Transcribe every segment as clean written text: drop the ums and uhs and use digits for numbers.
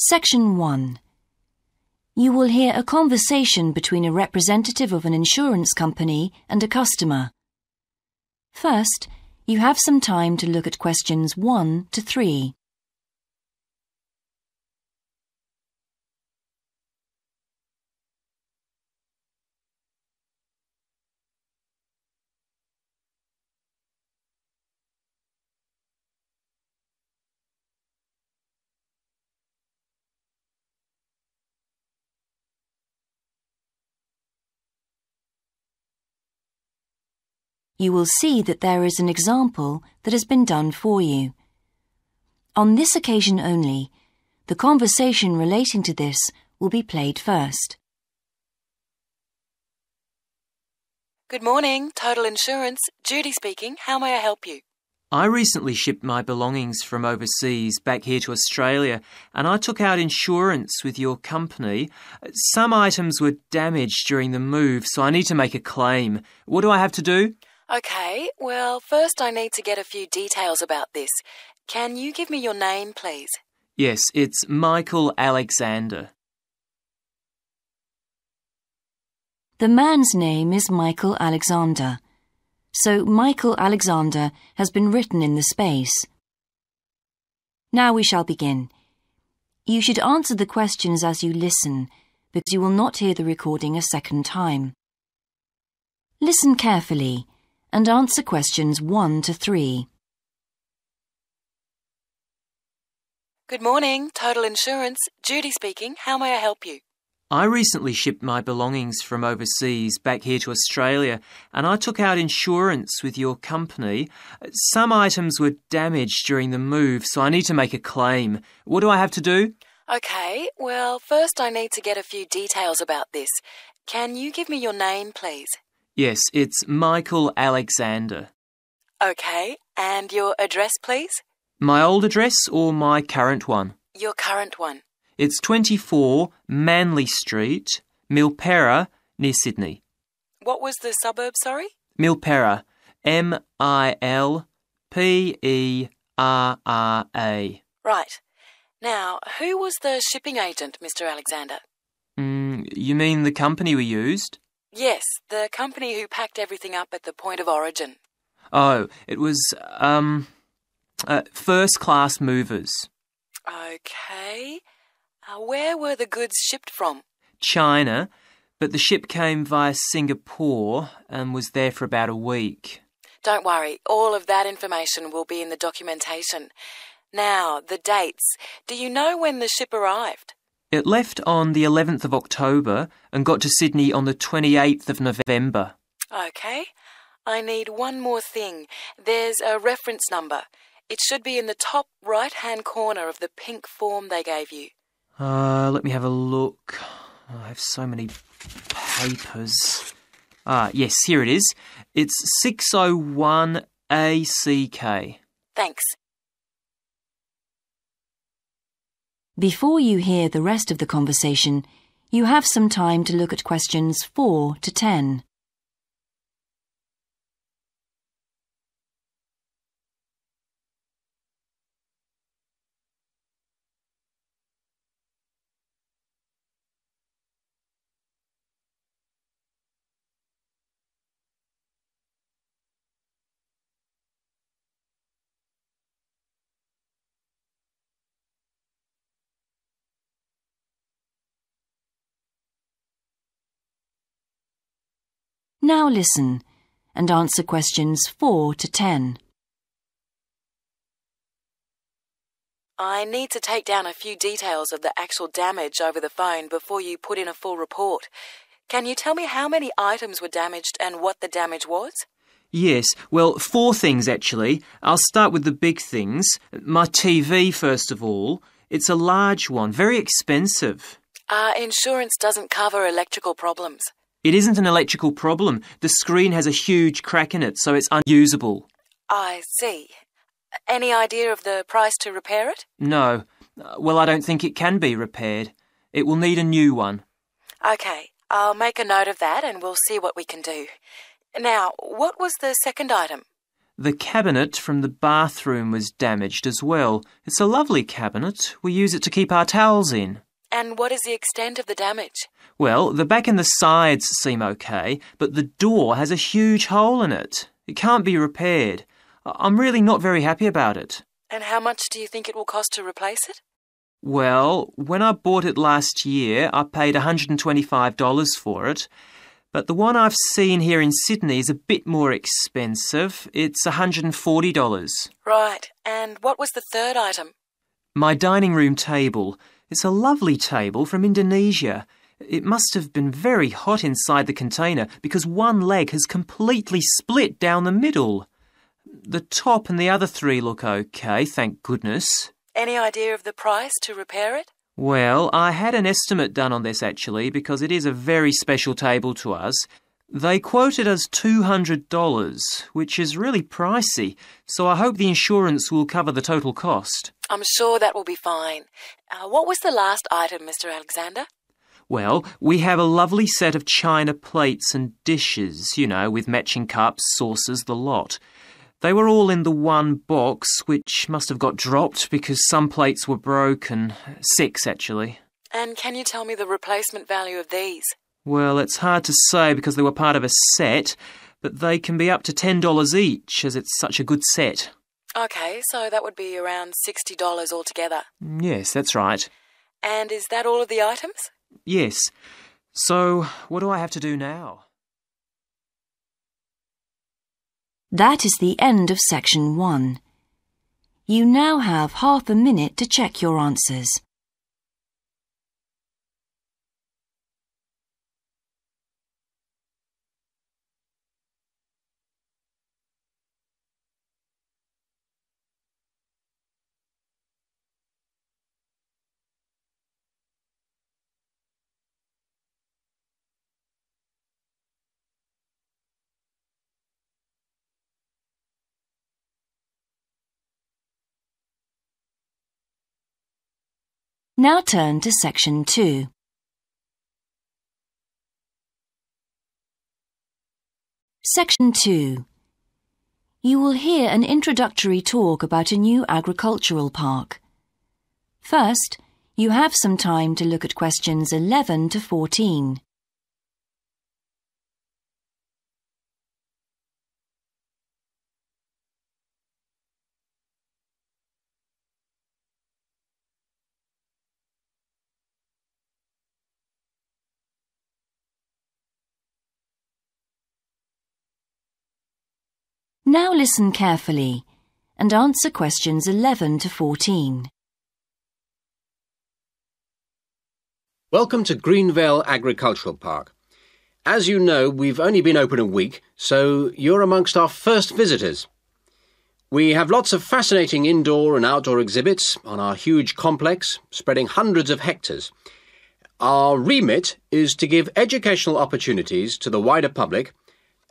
Section 1. You will hear a conversation between a representative of an insurance company and a customer. First, you have some time to look at questions 1 to 3. You will see that there is an example that has been done for you. On this occasion only, the conversation relating to this will be played first. Good morning, Total Insurance. Judy speaking. How may I help you? I recently shipped my belongings from overseas back here to Australia, and I took out insurance with your company. Some items were damaged during the move, so I need to make a claim. What do I have to do? Okay, well, first I need to get a few details about this. Can you give me your name, please? Yes, it's Michael Alexander. The man's name is Michael Alexander, so Michael Alexander has been written in the space. Now we shall begin. You should answer the questions as you listen, because you will not hear the recording a second time. Listen carefully and answer questions 1 to 3. Good morning, Total Insurance. Judy speaking. How may I help you? I recently shipped my belongings from overseas back here to Australia, and I took out insurance with your company. Some items were damaged during the move, so I need to make a claim. What do I have to do? Okay, well, first I need to get a few details about this. Can you give me your name, please? Yes, it's Michael Alexander. Okay, and your address, please? My old address or my current one? Your current one. It's 24 Manly Street, Milperra, near Sydney. What was the suburb, sorry? Milperra, Milperra. Right. Now, who was the shipping agent, Mr. Alexander? You mean the company we used? Yes, the company who packed everything up at the point of origin. Oh, it was, First Class Movers. Okay. Where were the goods shipped from? China, but the ship came via Singapore and was there for about a week. Don't worry, all of that information will be in the documentation. Now, the dates. Do you know when the ship arrived? It left on the 11th of October and got to Sydney on the 28th of November. Okay. I need one more thing. There's a reference number. It should be in the top right-hand corner of the pink form they gave you. Let me have a look. I have so many papers. Yes, here it is. It's 601ACK. Thanks. Before you hear the rest of the conversation, you have some time to look at questions 4 to 10. Now listen and answer questions 4 to 10. I need to take down a few details of the actual damage over the phone before you put in a full report. Can you tell me how many items were damaged and what the damage was? Yes, well, 4 things actually. I'll start with the big things. My TV, first of all. It's a large one, very expensive. Insurance doesn't cover electrical problems. It isn't an electrical problem. The screen has a huge crack in it, so it's unusable. I see. Any idea of the price to repair it? No. Well, I don't think it can be repaired. It will need a new one. Okay, I'll make a note of that and we'll see what we can do. Now, what was the second item? The cabinet from the bathroom was damaged as well. It's a lovely cabinet. We use it to keep our towels in. And what is the extent of the damage? Well, the back and the sides seem okay, but the door has a huge hole in it. It can't be repaired. I'm really not very happy about it. And how much do you think it will cost to replace it? Well, when I bought it last year, I paid $125 for it. But the one I've seen here in Sydney is a bit more expensive. It's $140. Right. And what was the third item? My dining room table. It's a lovely table from Indonesia. It must have been very hot inside the container because one leg has completely split down the middle. The top and the other three look okay, thank goodness. Any idea of the price to repair it? Well, I had an estimate done on this actually because it is a very special table to us. They quoted us $200, which is really pricey, so I hope the insurance will cover the total cost. I'm sure that will be fine. What was the last item, Mr. Alexander? Well, we have a lovely set of china plates and dishes, with matching cups, saucers, the lot. They were all in the one box, which must have got dropped because some plates were broken. 6, actually. And can you tell me the replacement value of these? Well, it's hard to say because they were part of a set, but they can be up to $10 each as it's such a good set. OK, so that would be around $60 altogether. Yes, that's right. And is that all of the items? Yes. So, what do I have to do now? That is the end of section 1. You now have half a minute to check your answers. Now turn to section 2. Section 2. You will hear an introductory talk about a new agricultural park. First, you have some time to look at questions 11 to 14. Now listen carefully and answer questions 11 to 14. Welcome to Greenvale Agricultural Park. As you know, we've only been open a week, so you're amongst our first visitors. We have lots of fascinating indoor and outdoor exhibits on our huge complex, spreading hundreds of hectares. Our remit is to give educational opportunities to the wider public,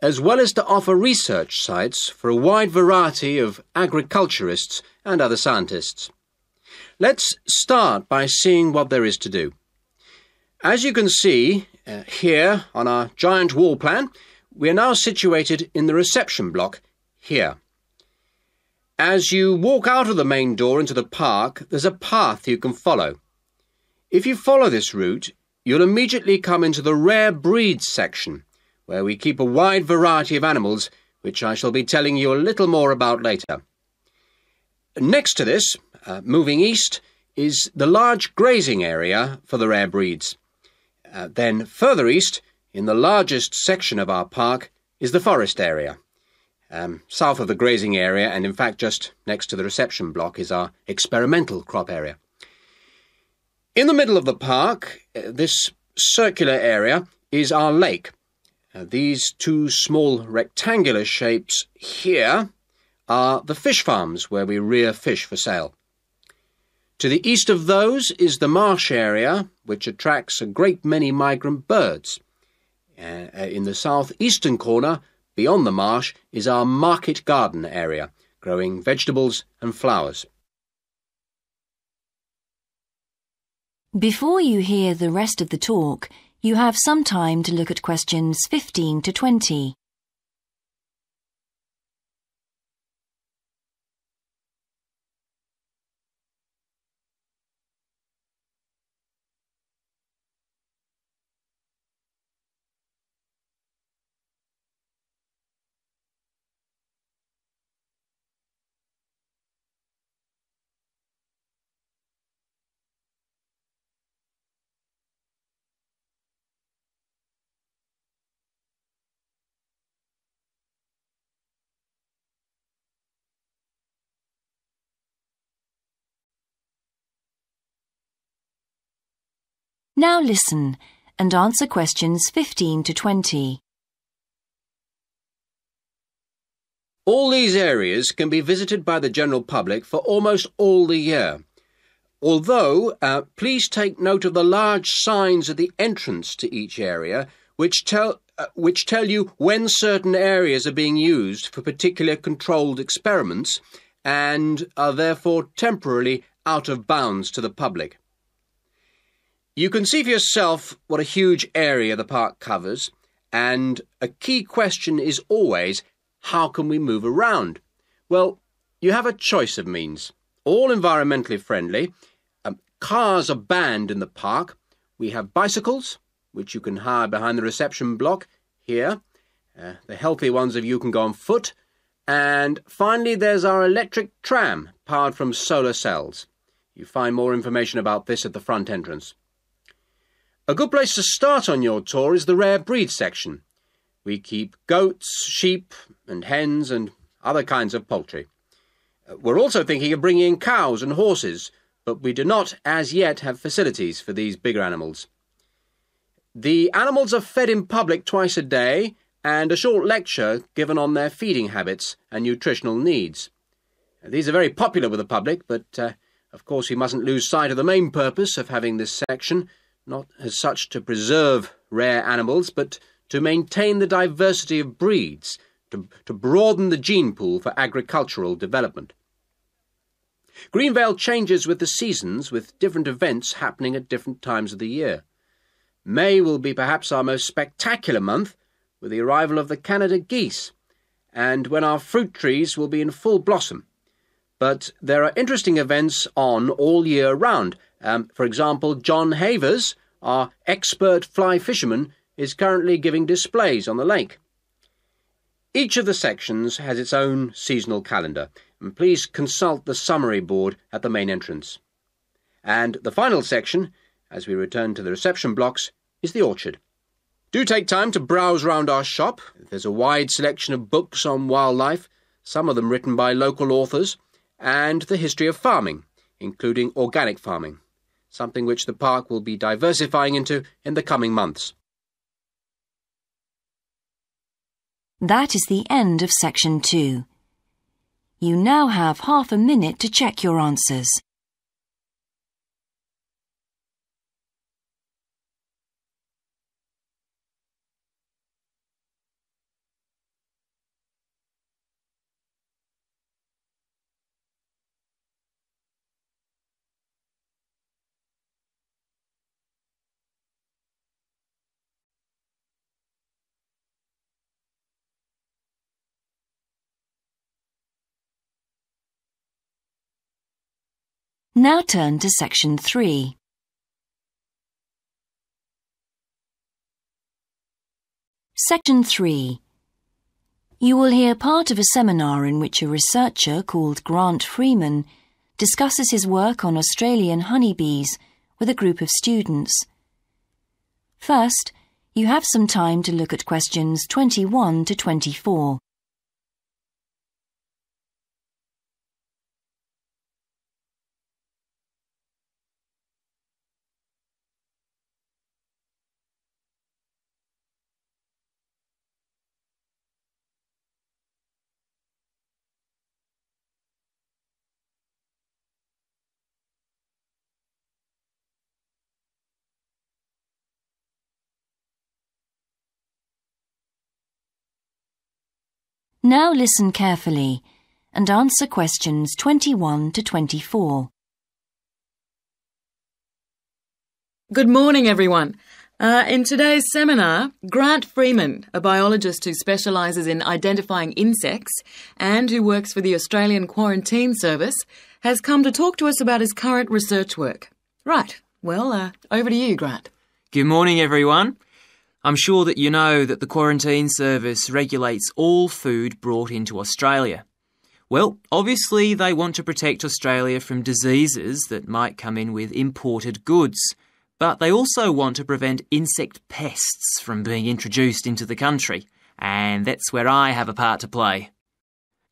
as well as to offer research sites for a wide variety of agriculturists and other scientists. Let's start by seeing what there is to do. As you can see here on our giant wall plan, we are now situated in the reception block here. As you walk out of the main door into the park, there's a path you can follow. If you follow this route, you'll immediately come into the rare breeds section, where we keep a wide variety of animals, which I shall be telling you a little more about later. Next to this, moving east, is the large grazing area for the rare breeds. Then further east, in the largest section of our park, is the forest area. South of the grazing area, and in fact just next to the reception block, is our experimental crop area. In the middle of the park, this circular area, is our lake. These two small rectangular shapes here are the fish farms where we rear fish for sale. To the east of those is the marsh area, which attracts a great many migrant birds. In the southeastern corner, beyond the marsh, is our market garden area, growing vegetables and flowers. Before you hear the rest of the talk, you have some time to look at questions 15 to 20. Now listen and answer questions 15 to 20. All these areas can be visited by the general public for almost all the year. Although, please take note of the large signs at the entrance to each area which tell you when certain areas are being used for particular controlled experiments and are therefore temporarily out of bounds to the public. You can see for yourself what a huge area the park covers, and a key question is always, how can we move around? Well, you have a choice of means, all environmentally friendly. Cars are banned in the park. We have bicycles, which you can hire behind the reception block here. The healthy ones of you can go on foot. And finally, there's our electric tram, powered from solar cells. You find more information about this at the front entrance. A good place to start on your tour is the rare breed section. We keep goats, sheep and hens and other kinds of poultry. We're also thinking of bringing in cows and horses, but we do not as yet have facilities for these bigger animals. The animals are fed in public twice a day and a short lecture given on their feeding habits and nutritional needs. These are very popular with the public, but of course we mustn't lose sight of the main purpose of having this section, not as such to preserve rare animals, but to maintain the diversity of breeds, to broaden the gene pool for agricultural development. Greenvale changes with the seasons, with different events happening at different times of the year. May will be perhaps our most spectacular month, with the arrival of the Canada geese, and when our fruit trees will be in full blossom. But there are interesting events on all year round. For example, John Havers, our expert fly fisherman, is currently giving displays on the lake. Each of the sections has its own seasonal calendar, and please consult the summary board at the main entrance. And the final section, as we return to the reception blocks, is the orchard. Do take time to browse round our shop. There's a wide selection of books on wildlife, some of them written by local authors, and the history of farming, including organic farming, something which the park will be diversifying into in the coming months. That is the end of section 2. You now have half a minute to check your answers. Now turn to section 3. Section 3. You will hear part of a seminar in which a researcher called Grant Freeman discusses his work on Australian honeybees with a group of students. First, you have some time to look at questions 21 to 24. Now listen carefully and answer questions 21 to 24. Good morning, everyone. In today's seminar, Grant Freeman, a biologist who specialises in identifying insects and who works for the Australian Quarantine Service, has come to talk to us about his current research work. Right, well, over to you, Grant. Good morning, everyone. I'm sure that you know that the Quarantine Service regulates all food brought into Australia. Well, obviously they want to protect Australia from diseases that might come in with imported goods, but they also want to prevent insect pests from being introduced into the country, and that's where I have a part to play.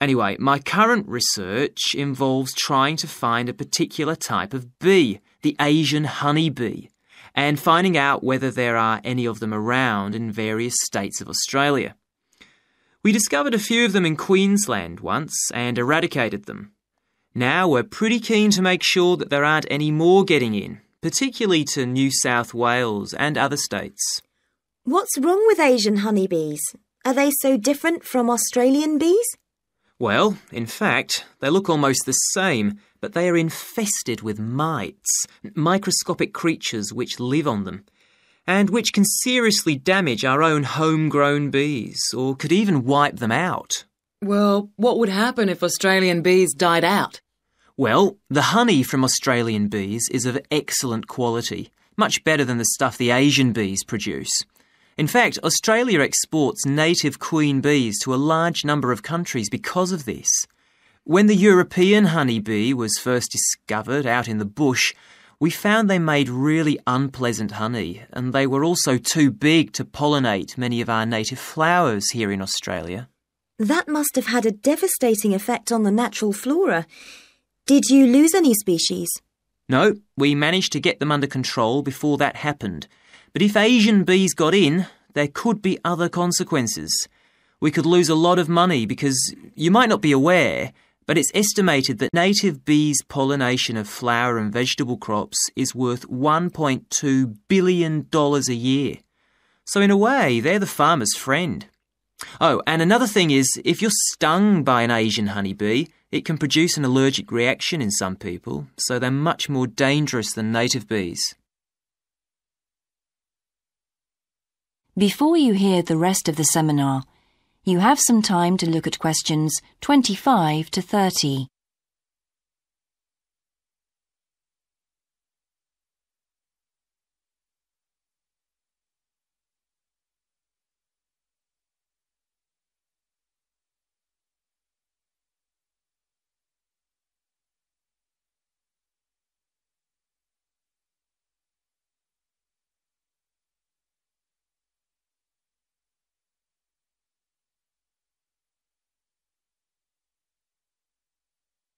Anyway, my current research involves trying to find a particular type of bee, the Asian honeybee. and finding out whether there are any of them around in various states of Australia. We discovered a few of them in Queensland once and eradicated them. Now we're pretty keen to make sure that there aren't any more getting in, particularly to New South Wales and other states. What's wrong with Asian honeybees? Are they so different from Australian bees? Well, in fact, they look almost the same, but they are infested with mites, microscopic creatures which live on them, and which can seriously damage our own homegrown bees, or could even wipe them out. Well, what would happen if Australian bees died out? Well, the honey from Australian bees is of excellent quality, much better than the stuff the Asian bees produce. In fact, Australia exports native queen bees to a large number of countries because of this. When the European honeybee was first discovered out in the bush, we found they made really unpleasant honey, and they were also too big to pollinate many of our native flowers here in Australia. That must have had a devastating effect on the natural flora. Did you lose any species? No, we managed to get them under control before that happened. But if Asian bees got in, there could be other consequences. We could lose a lot of money because you might not be aware, but it's estimated that native bees' pollination of flower and vegetable crops is worth $1.2 billion a year. So in a way, they're the farmer's friend. Oh, and another thing is, if you're stung by an Asian honeybee, it can produce an allergic reaction in some people, so they're much more dangerous than native bees. Before you hear the rest of the seminar, you have some time to look at questions 25 to 30.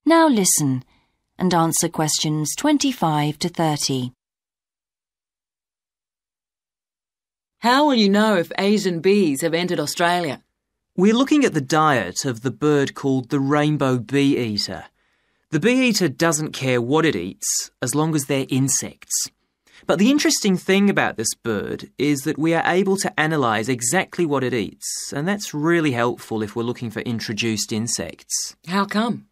Now listen and answer questions 25 to 30. How will you know if Asian bees have entered Australia? We're looking at the diet of the bird called the rainbow bee-eater. The bee-eater doesn't care what it eats as long as they're insects. But the interesting thing about this bird is that we are able to analyse exactly what it eats, and that's really helpful if we're looking for introduced insects. How come?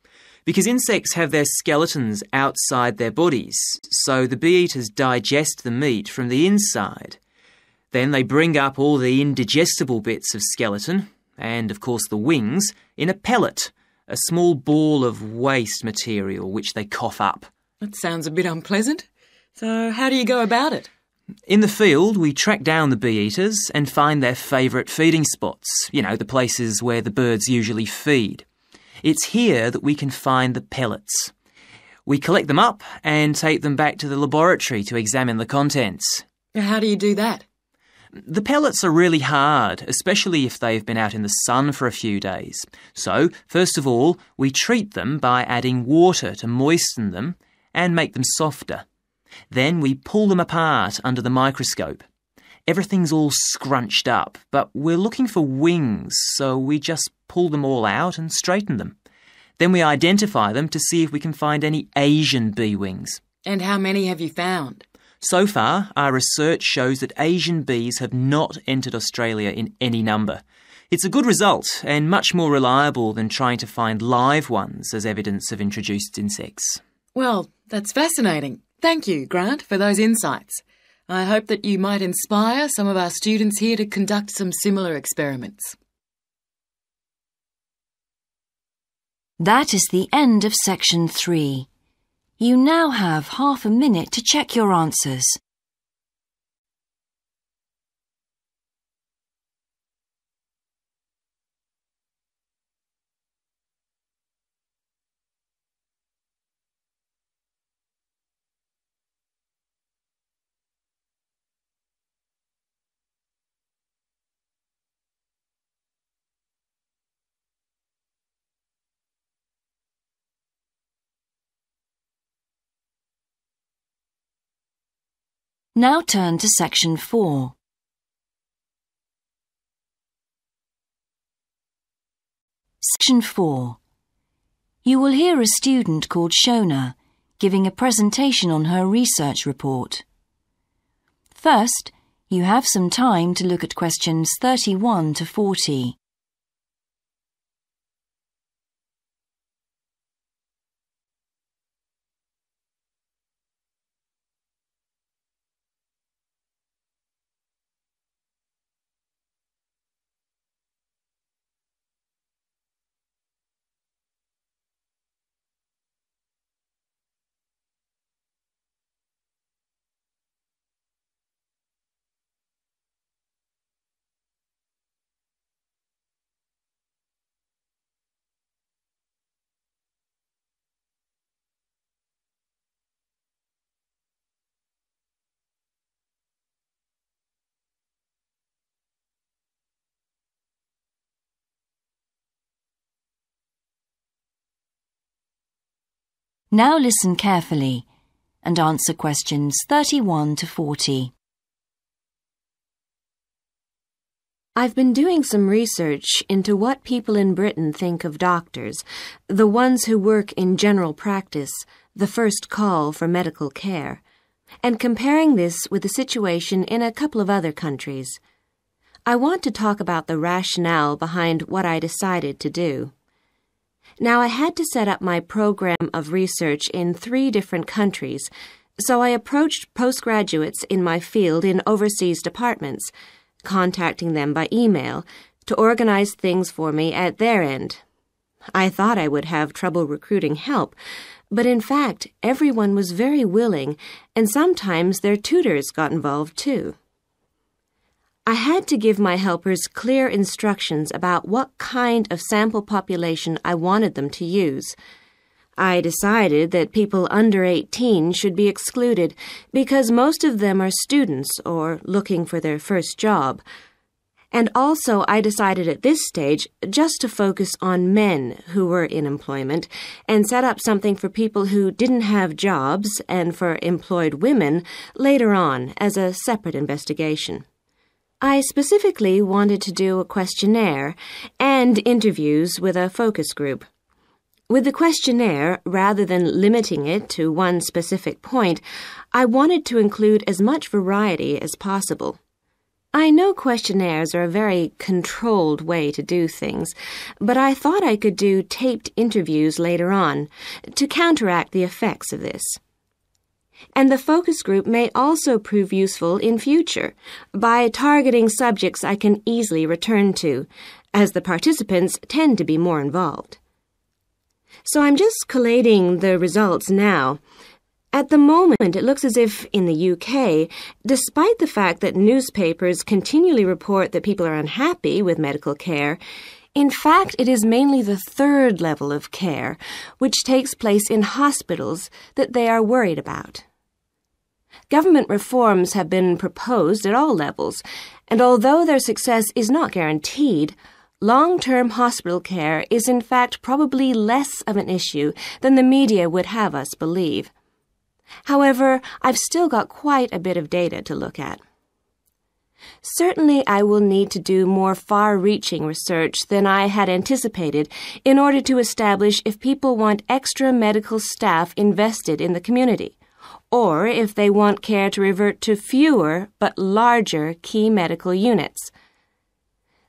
Because insects have their skeletons outside their bodies, so the bee-eaters digest the meat from the inside. Then they bring up all the indigestible bits of skeleton, and of course the wings, in a pellet, a small ball of waste material which they cough up. That sounds a bit unpleasant. So how do you go about it? In the field, we track down the bee-eaters and find their favourite feeding spots, the places where the birds usually feed. It's here that we can find the pellets. We collect them up and take them back to the laboratory to examine the contents. How do you do that? The pellets are really hard, especially if they've been out in the sun for a few days. So, first of all, we treat them by adding water to moisten them and make them softer. Then we pull them apart under the microscope. Everything's all scrunched up, but we're looking for wings, so we just pull them all out and straighten them. Then we identify them to see if we can find any Asian bee wings. And how many have you found? So far, our research shows that Asian bees have not entered Australia in any number. It's a good result and much more reliable than trying to find live ones as evidence of introduced insects. Well, that's fascinating. Thank you, Grant, for those insights. I hope that you might inspire some of our students here to conduct some similar experiments. That is the end of section 3. You now have half a minute to check your answers. Now turn to Section 4. Section 4. You will hear a student called Shona giving a presentation on her research report. First, you have some time to look at questions 31 to 40. Now listen carefully and answer questions 31 to 40. I've been doing some research into what people in Britain think of doctors, the ones who work in general practice, the first call for medical care, and comparing this with the situation in a couple of other countries. I want to talk about the rationale behind what I decided to do. Now, I had to set up my program of research in 3 different countries, so I approached postgraduates in my field in overseas departments, contacting them by email to organize things for me at their end. I thought I would have trouble recruiting help, but in fact, everyone was very willing, and sometimes their tutors got involved too. I had to give my helpers clear instructions about what kind of sample population I wanted them to use. I decided that people under 18 should be excluded because most of them are students or looking for their first job. And also I decided at this stage just to focus on men who were in employment and set up something for people who didn't have jobs and for employed women later on as a separate investigation. I specifically wanted to do a questionnaire and interviews with a focus group. With the questionnaire, rather than limiting it to one specific point, I wanted to include as much variety as possible. I know questionnaires are a very controlled way to do things, but I thought I could do taped interviews later on to counteract the effects of this. And the focus group may also prove useful in future by targeting subjects I can easily return to, as the participants tend to be more involved. So I'm just collating the results now. At the moment, it looks as if in the UK, despite the fact that newspapers continually report that people are unhappy with medical care, in fact, it is mainly the 3rd level of care, which takes place in hospitals, that they are worried about. Government reforms have been proposed at all levels, and although their success is not guaranteed, long-term hospital care is in fact probably less of an issue than the media would have us believe. However, I've still got quite a bit of data to look at. Certainly, I will need to do more far-reaching research than I had anticipated in order to establish if people want extra medical staff invested in the community, or if they want care to revert to fewer but larger key medical units.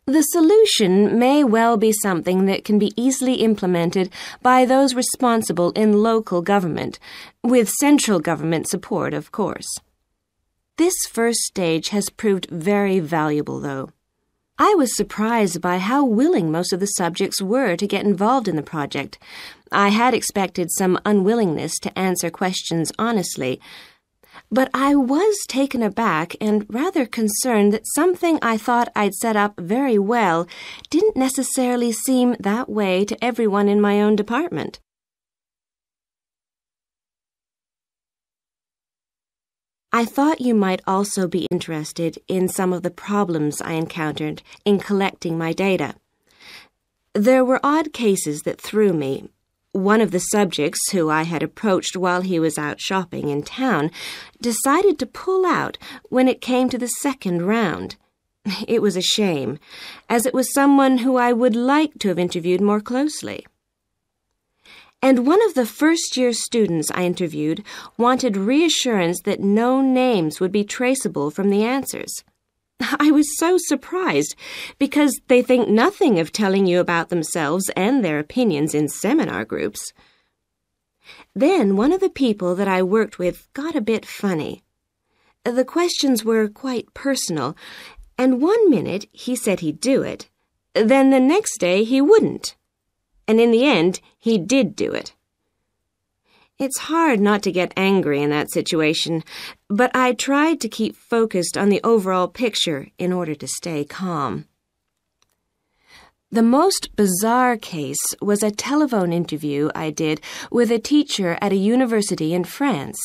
The solution may well be something that can be easily implemented by those responsible in local government, with central government support, of course. This first stage has proved very valuable, though. I was surprised by how willing most of the subjects were to get involved in the project. I had expected some unwillingness to answer questions honestly, but I was taken aback and rather concerned that something I thought I'd set up very well didn't necessarily seem that way to everyone in my own department. I thought you might also be interested in some of the problems I encountered in collecting my data. There were odd cases that threw me. One of the subjects, who I had approached while he was out shopping in town, decided to pull out when it came to the second round. It was a shame, as it was someone who I would like to have interviewed more closely. And one of the first-year students I interviewed wanted reassurance that no names would be traceable from the answers. I was so surprised, because they think nothing of telling you about themselves and their opinions in seminar groups. Then one of the people that I worked with got a bit funny. The questions were quite personal, and one minute he said he'd do it, then the next day he wouldn't. And in the end, he did do it. It's hard not to get angry in that situation, but I tried to keep focused on the overall picture in order to stay calm. The most bizarre case was a telephone interview I did with a teacher at a university in France.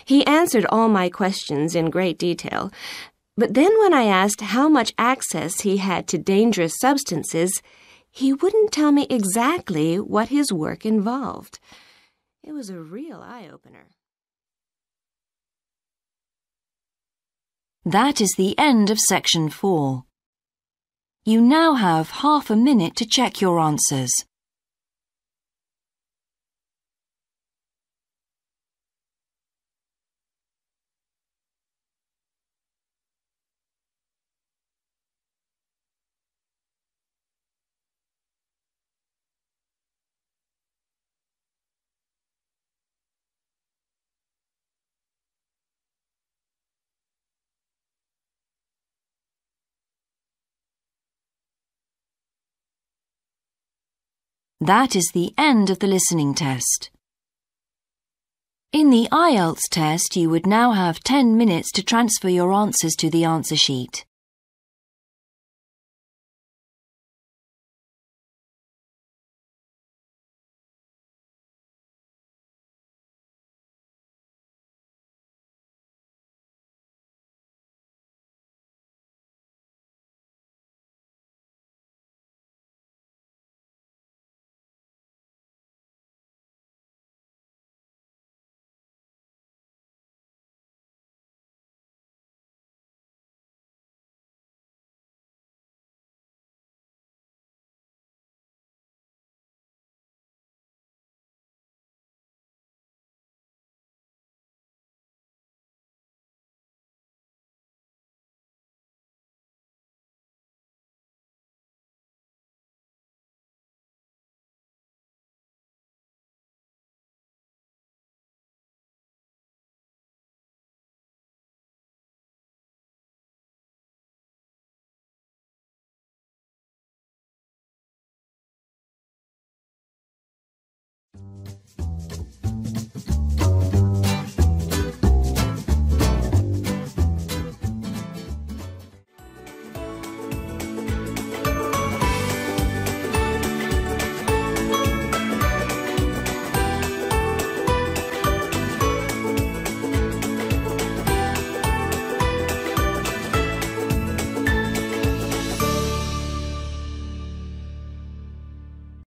He answered all my questions in great detail, but then when I asked how much access he had to dangerous substances, he wouldn't tell me exactly what his work involved. It was a real eye-opener. That is the end of section 4. You now have half a minute to check your answers. That is the end of the listening test. In the Ielts test, you would now have 10 minutes to transfer your answers to the answer sheet.